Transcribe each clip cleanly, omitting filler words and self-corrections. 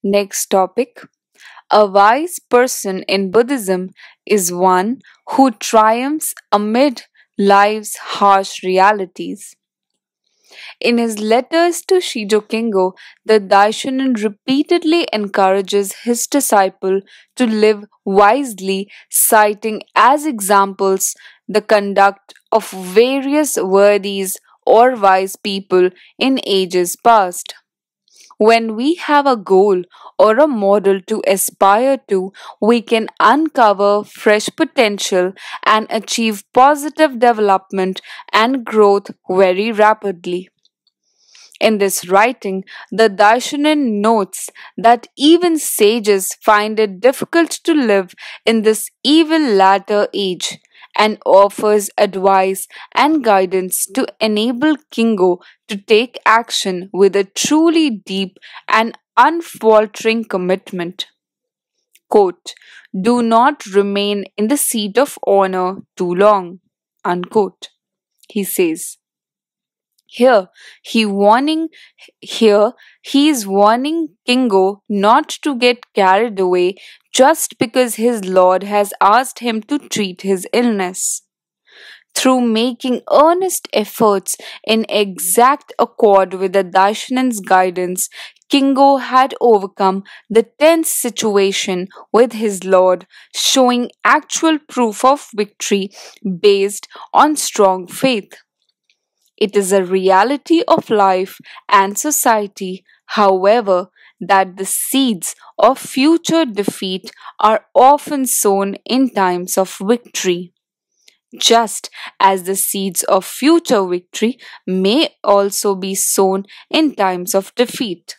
Next topic. A wise person in Buddhism is one who triumphs amid life's harsh realities. In his letters to Shijo Kingo, the Daishonin repeatedly encourages his disciple to live wisely, citing as examples the conduct of various worthies or wise people in ages past. When we have a goal or a model to aspire to, we can uncover fresh potential and achieve positive development and growth very rapidly. In this writing, the Daishonin notes that even sages find it difficult to live in this evil latter age and offers advice and guidance to enable Kingo to take action with a truly deep and unfaltering commitment. Quote, "Do not remain in the seat of honor too long." Unquote. He says. Here, he warning here he is warning Kingo not to get carried away just because his lord has asked him to treat his illness. Through making earnest efforts in exact accord with the Daishonin's guidance, Kingo had overcome the tense situation with his lord, showing actual proof of victory based on strong faith. It is a reality of life and society, however, that the seeds of future defeat are often sown in times of victory, just as the seeds of future victory may also be sown in times of defeat.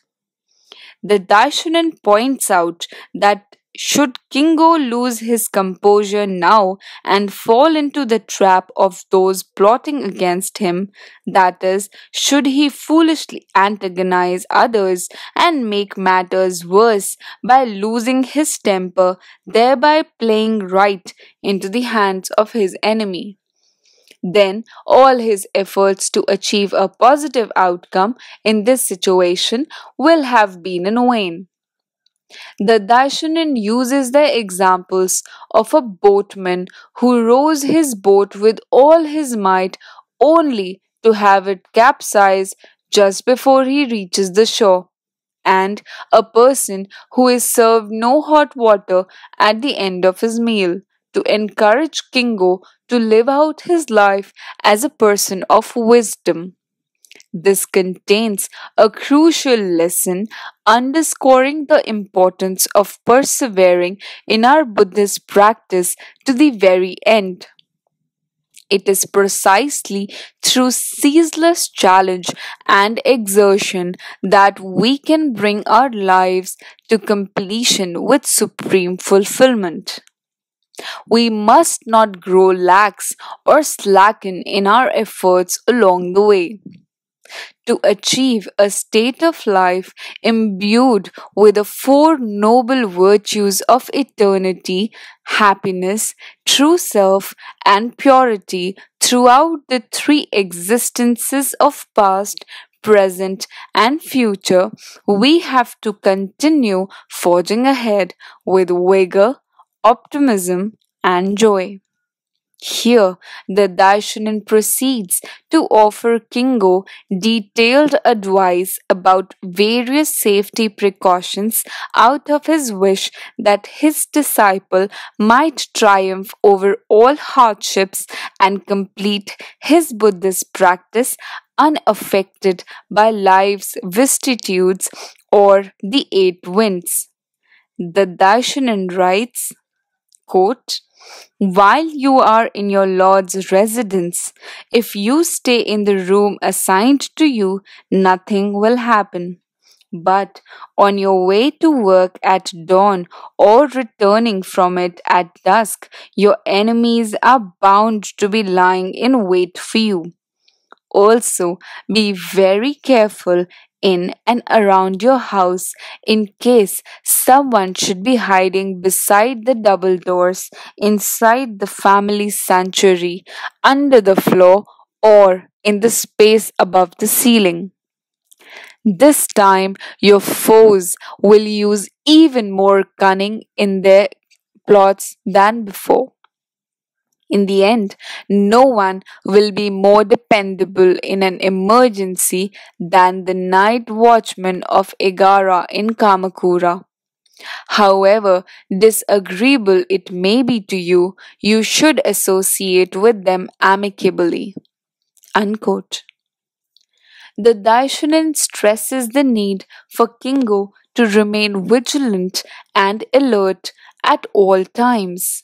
The Daishonin points out that should Kingo lose his composure now and fall into the trap of those plotting against him, that is, should he foolishly antagonize others and make matters worse by losing his temper, thereby playing right into the hands of his enemy, then all his efforts to achieve a positive outcome in this situation will have been in vain. The Daishonin uses the examples of a boatman who rows his boat with all his might only to have it capsize just before he reaches the shore, and a person who is served no hot water at the end of his meal, to encourage Kingo to live out his life as a person of wisdom. This contains a crucial lesson underscoring the importance of persevering in our Buddhist practice to the very end. It is precisely through ceaseless challenge and exertion that we can bring our lives to completion with supreme fulfillment. We must not grow lax or slacken in our efforts along the way. To achieve a state of life imbued with the four noble virtues of eternity, happiness, true self, and purity throughout the three existences of past, present, and future, we have to continue forging ahead with vigor, optimism, and joy. Here, the Daishonin proceeds to offer Kingo detailed advice about various safety precautions out of his wish that his disciple might triumph over all hardships and complete his Buddhist practice unaffected by life's vicissitudes or the eight winds. The Daishonin writes, quote, "While you are in your Lord's residence, if you stay in the room assigned to you, nothing will happen. But on your way to work at dawn or returning from it at dusk, your enemies are bound to be lying in wait for you. Also, be very careful in and around your house in case someone should be hiding beside the double doors, inside the family sanctuary, under the floor, or in the space above the ceiling." This time, your foes will use even more cunning in their plots than before. In the end, no one will be more dependable in an emergency than the night watchman of Egara in Kamakura. However disagreeable it may be to you, you should associate with them amicably. Unquote. The Daishonin stresses the need for Kingo to remain vigilant and alert at all times.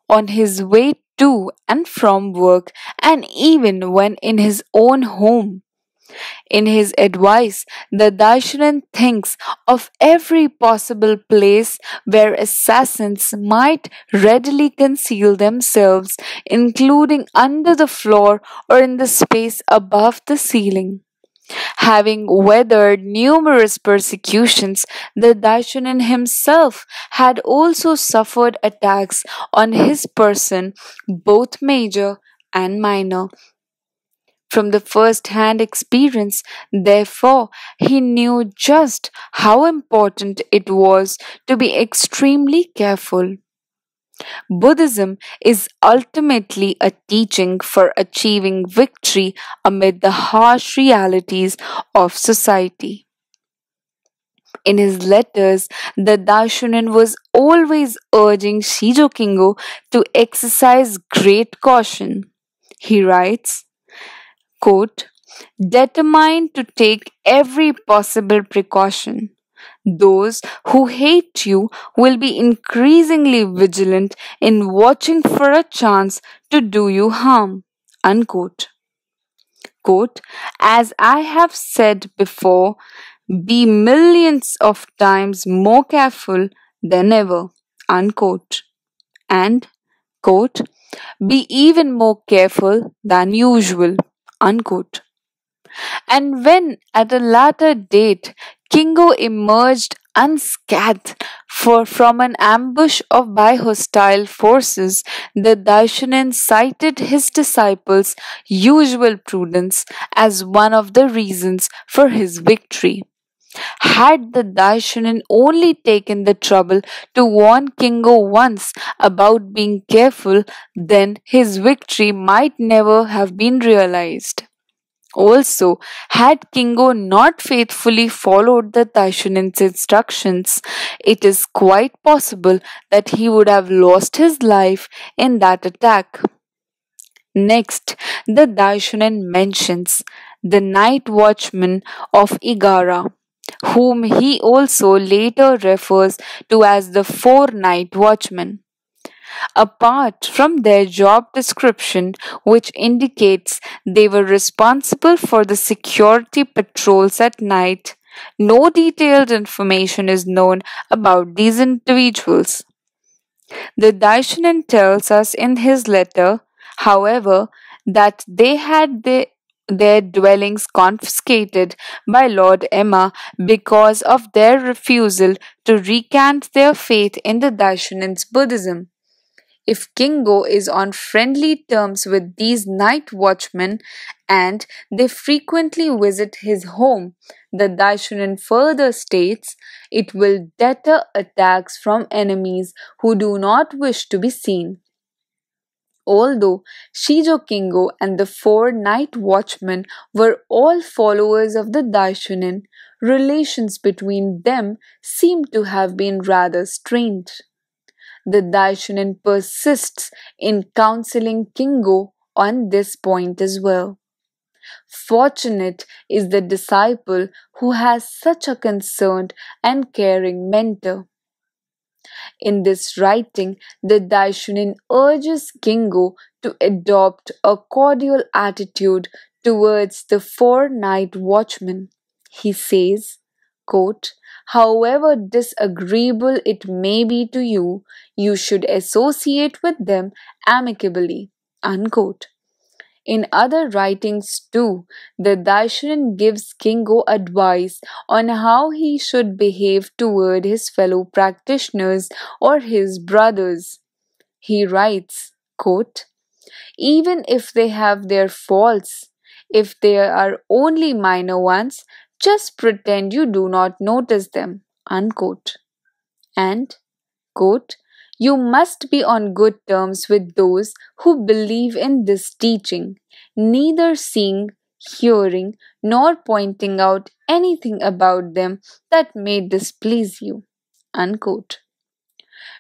On his way to and from work, and even when in his own home. In his advice, the Daishonin thinks of every possible place where assassins might readily conceal themselves, including under the floor or in the space above the ceiling. Having weathered numerous persecutions, the Daishonin himself had also suffered attacks on his person, both major and minor. From the first hand experience, therefore, he knew just how important it was to be extremely careful. Buddhism is ultimately a teaching for achieving victory amid the harsh realities of society. In his letters, the Daishonin was always urging Shijo Kingo to exercise great caution. He writes, quote, determined to take every possible precaution. Those who hate you will be increasingly vigilant in watching for a chance to do you harm. Unquote. Quote, as I have said before, be millions of times more careful than ever. Unquote. And, quote, be even more careful than usual. Unquote. And when at a later date Kingo emerged unscathed from an ambush by hostile forces, the Daishonin cited his disciples' usual prudence as one of the reasons for his victory. Had the Daishonin only taken the trouble to warn Kingo once about being careful, then his victory might never have been realized. Also, had Kingo not faithfully followed the Taishunin's instructions, it is quite possible that he would have lost his life in that attack. Next, the Daishonin mentions the night watchman of Igara, whom he also later refers to as the four night watchmen. Apart from their job description, which indicates they were responsible for the security patrols at night, no detailed information is known about these individuals. The Daishonin tells us in his letter, however, that they had their dwellings confiscated by Lord Emma because of their refusal to recant their faith in the Daishonin's Buddhism. If Kingo is on friendly terms with these night watchmen and they frequently visit his home, the Daishonin further states, it will deter attacks from enemies who do not wish to be seen. Although Shijo Kingo and the four night watchmen were all followers of the Daishonin, relations between them seem to have been rather strained. The Daishonin persists in counseling Kingo on this point as well. Fortunate is the disciple who has such a concerned and caring mentor. In this writing, the Daishonin urges Kingo to adopt a cordial attitude towards the four night watchmen. He says, quote, however disagreeable it may be to you, you should associate with them amicably. Unquote. In other writings too, the Daishonin gives Kingo advice on how he should behave toward his fellow practitioners or his brothers. He writes, quote, even if they have their faults, if they are only minor ones, Just pretend you do not notice them. Unquote. And, quote, you must be on good terms with those who believe in this teaching, neither seeing, hearing, nor pointing out anything about them that may displease you. Unquote.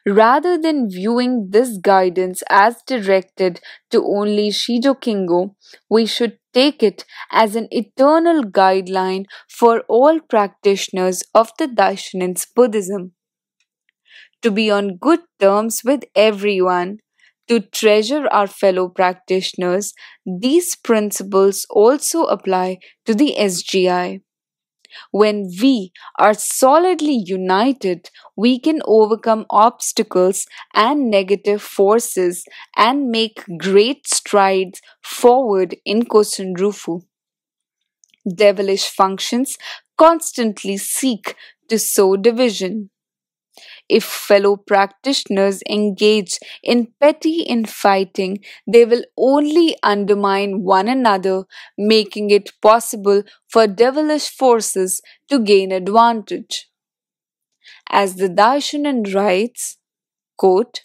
Rather than viewing this guidance as directed to only Shijo Kingo, we should take it as an eternal guideline for all practitioners of the Daishonin's Buddhism. To be on good terms with everyone, to treasure our fellow practitioners, these principles also apply to the SGI. When we are solidly united, we can overcome obstacles and negative forces and make great strides forward in Kosenrufu. Devilish functions constantly seek to sow division. If fellow practitioners engage in petty infighting, they will only undermine one another, making it possible for devilish forces to gain advantage. As the Daishonin writes, quote,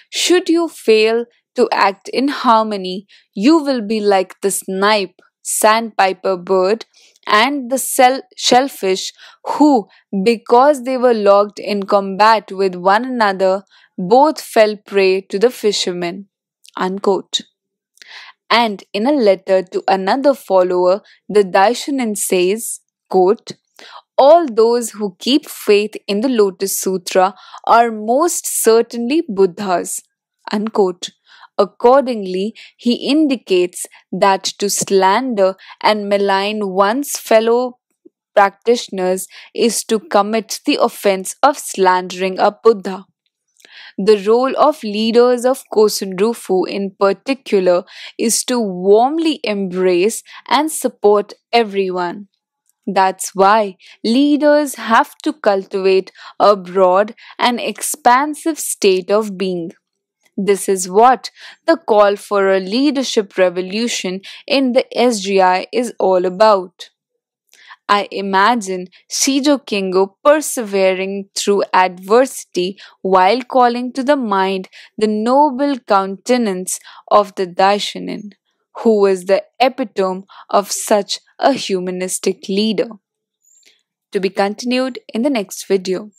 should you fail to act in harmony, you will be like the snipe, sandpiper bird, and the shellfish who, because they were locked in combat with one another, both fell prey to the fishermen. Unquote. And in a letter to another follower, the Daishonin says, quote, all those who keep faith in the Lotus Sutra are most certainly Buddhas. Unquote. Accordingly, he indicates that to slander and malign one's fellow practitioners is to commit the offense of slandering a Buddha. The role of leaders of Kosenrufu in particular is to warmly embrace and support everyone. That's why leaders have to cultivate a broad and expansive state of being. This is what the call for a leadership revolution in the SGI is all about. I imagine Shijo Kingo persevering through adversity while calling to the mind the noble countenance of the Daishonin, who was the epitome of such a humanistic leader. To be continued in the next video.